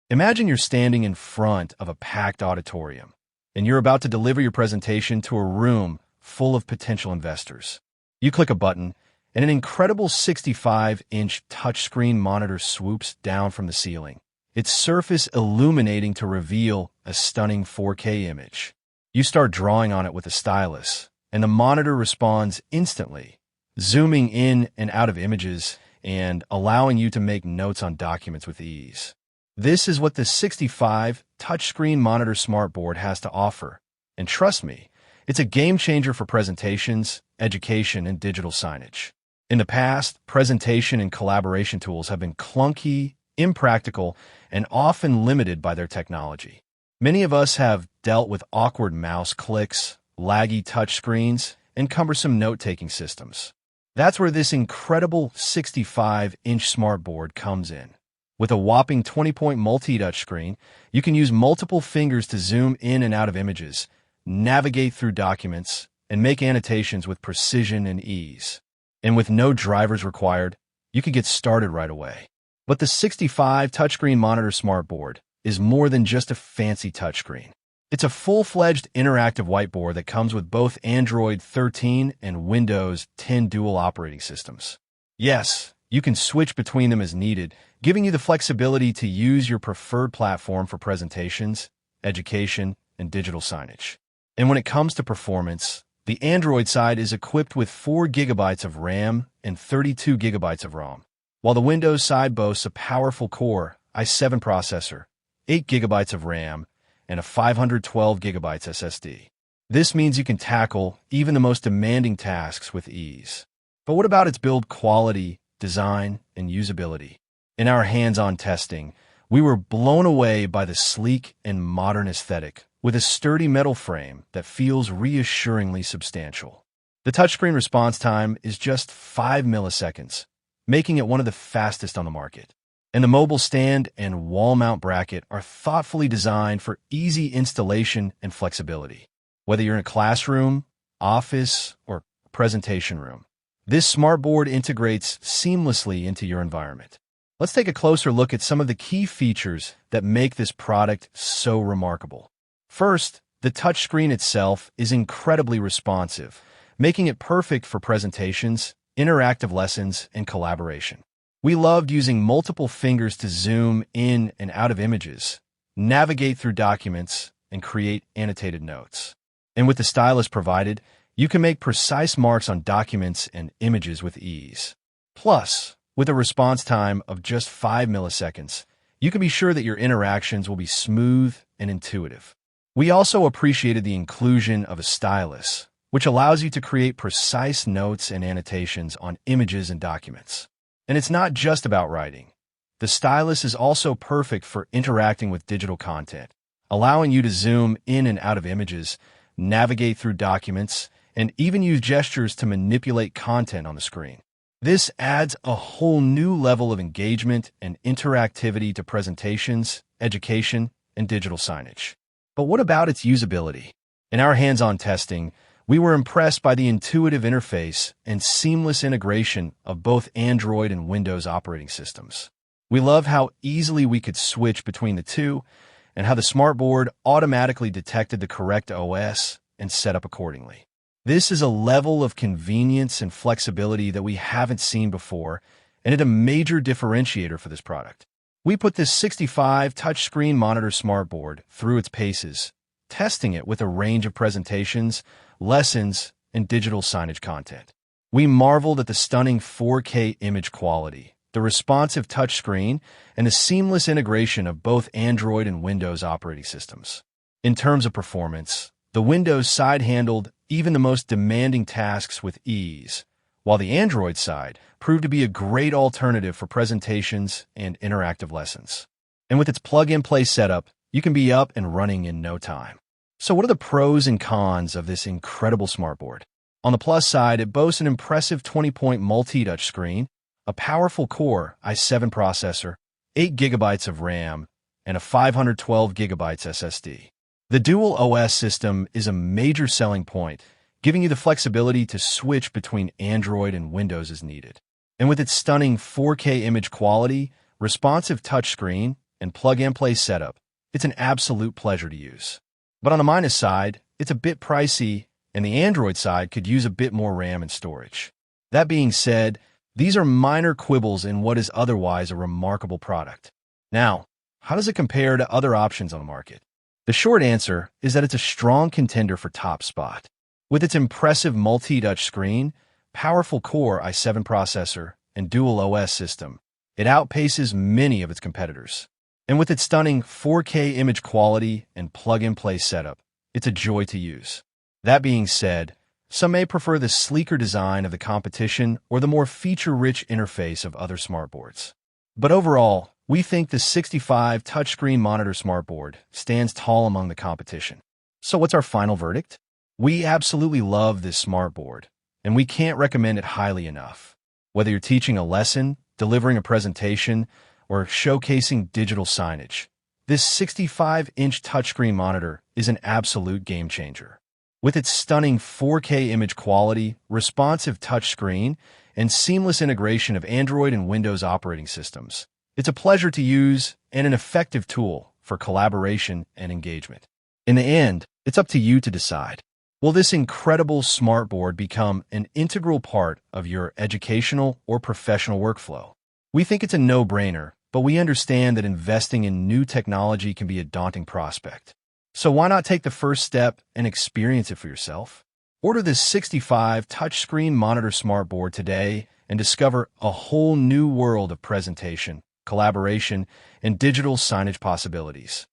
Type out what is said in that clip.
Imagine you're standing in front of a packed auditorium, and you're about to deliver your presentation to a room full of potential investors. You click a button, and an incredible 65-inch touchscreen monitor swoops down from the ceiling, its surface illuminating to reveal a stunning 4K image. You start drawing on it with a stylus, and the monitor responds instantly, zooming in and out of images and allowing you to make notes on documents with ease. This is what the 65 touchscreen monitor smartboard has to offer. And trust me, it's a game changer for presentations, education, and digital signage. In the past, presentation and collaboration tools have been clunky, impractical, and often limited by their technology. Many of us have dealt with awkward mouse clicks, laggy touchscreens, and cumbersome note-taking systems. That's where this incredible 65-inch smartboard comes in. With a whopping 20-point multi-touch screen, you can use multiple fingers to zoom in and out of images, navigate through documents, and make annotations with precision and ease. And with no drivers required, you can get started right away. But the 65 touchscreen monitor smartboard is more than just a fancy touchscreen. It's a full-fledged interactive whiteboard that comes with both Android 13 and Windows 10 dual operating systems. Yes, you can switch between them as needed, giving you the flexibility to use your preferred platform for presentations, education, and digital signage. And when it comes to performance, the Android side is equipped with 4 GB of RAM and 32 GB of ROM, while the Windows side boasts a powerful Core i7 processor, 8 GB of RAM, and a 512 GB SSD. This means you can tackle even the most demanding tasks with ease. But what about its build quality, design, and usability? In our hands-on testing, we were blown away by the sleek and modern aesthetic, with a sturdy metal frame that feels reassuringly substantial. The touchscreen response time is just 5 milliseconds, making it one of the fastest on the market. And the mobile stand and wall mount bracket are thoughtfully designed for easy installation and flexibility. Whether you're in a classroom, office, or presentation room, this smartboard integrates seamlessly into your environment. Let's take a closer look at some of the key features that make this product so remarkable. First, the touchscreen itself is incredibly responsive, making it perfect for presentations, interactive lessons, and collaboration. We loved using multiple fingers to zoom in and out of images, navigate through documents, and create annotated notes. And with the stylus provided, you can make precise marks on documents and images with ease. Plus, with a response time of just 5 milliseconds, you can be sure that your interactions will be smooth and intuitive. We also appreciated the inclusion of a stylus, which allows you to create precise notes and annotations on images and documents. And it's not just about writing. The stylus is also perfect for interacting with digital content, allowing you to zoom in and out of images, navigate through documents, and even use gestures to manipulate content on the screen. This adds a whole new level of engagement and interactivity to presentations, education, and digital signage. But what about its usability? In our hands-on testing, we were impressed by the intuitive interface and seamless integration of both Android and Windows operating systems. We love how easily we could switch between the two and how the smartboard automatically detected the correct OS and set up accordingly. This is a level of convenience and flexibility that we haven't seen before, and it's a major differentiator for this product. We put this 65 touchscreen monitor smartboard through its paces, testing it with a range of presentations, lessons, and digital signage content. We marveled at the stunning 4K image quality, the responsive touchscreen, and the seamless integration of both Android and Windows operating systems. In terms of performance, the Windows side handled even the most demanding tasks with ease, while the Android side proved to be a great alternative for presentations and interactive lessons. And with its plug-and-play setup, you can be up and running in no time. So what are the pros and cons of this incredible smartboard? On the plus side, it boasts an impressive 20-point multi-touch screen, a powerful Core i7 processor, 8 GB of RAM, and a 512 GB SSD. The dual OS system is a major selling point, giving you the flexibility to switch between Android and Windows as needed. And with its stunning 4K image quality, responsive touchscreen, and plug-and-play setup, it's an absolute pleasure to use. But on the minus side, it's a bit pricey, and the Android side could use a bit more RAM and storage. That being said, these are minor quibbles in what is otherwise a remarkable product. Now, how does it compare to other options on the market? The short answer is that it's a strong contender for top spot. With its impressive multi-touch screen, powerful Core i7 processor, and dual OS system, it outpaces many of its competitors. And with its stunning 4K image quality and plug-and-play setup, it's a joy to use. That being said, some may prefer the sleeker design of the competition or the more feature-rich interface of other smartboards. But overall, we think the 65 touchscreen monitor smartboard stands tall among the competition. So what's our final verdict? We absolutely love this smartboard, and we can't recommend it highly enough. Whether you're teaching a lesson, delivering a presentation, or showcasing digital signage, this 65-inch touchscreen monitor is an absolute game changer. With its stunning 4K image quality, responsive touchscreen, and seamless integration of Android and Windows operating systems, it's a pleasure to use and an effective tool for collaboration and engagement. In the end, it's up to you to decide. Will this incredible smartboard become an integral part of your educational or professional workflow? We think it's a no-brainer, but we understand that investing in new technology can be a daunting prospect. So why not take the first step and experience it for yourself? Order this 65 touchscreen monitor smartboard today and discover a whole new world of presentation, collaboration, and digital signage possibilities.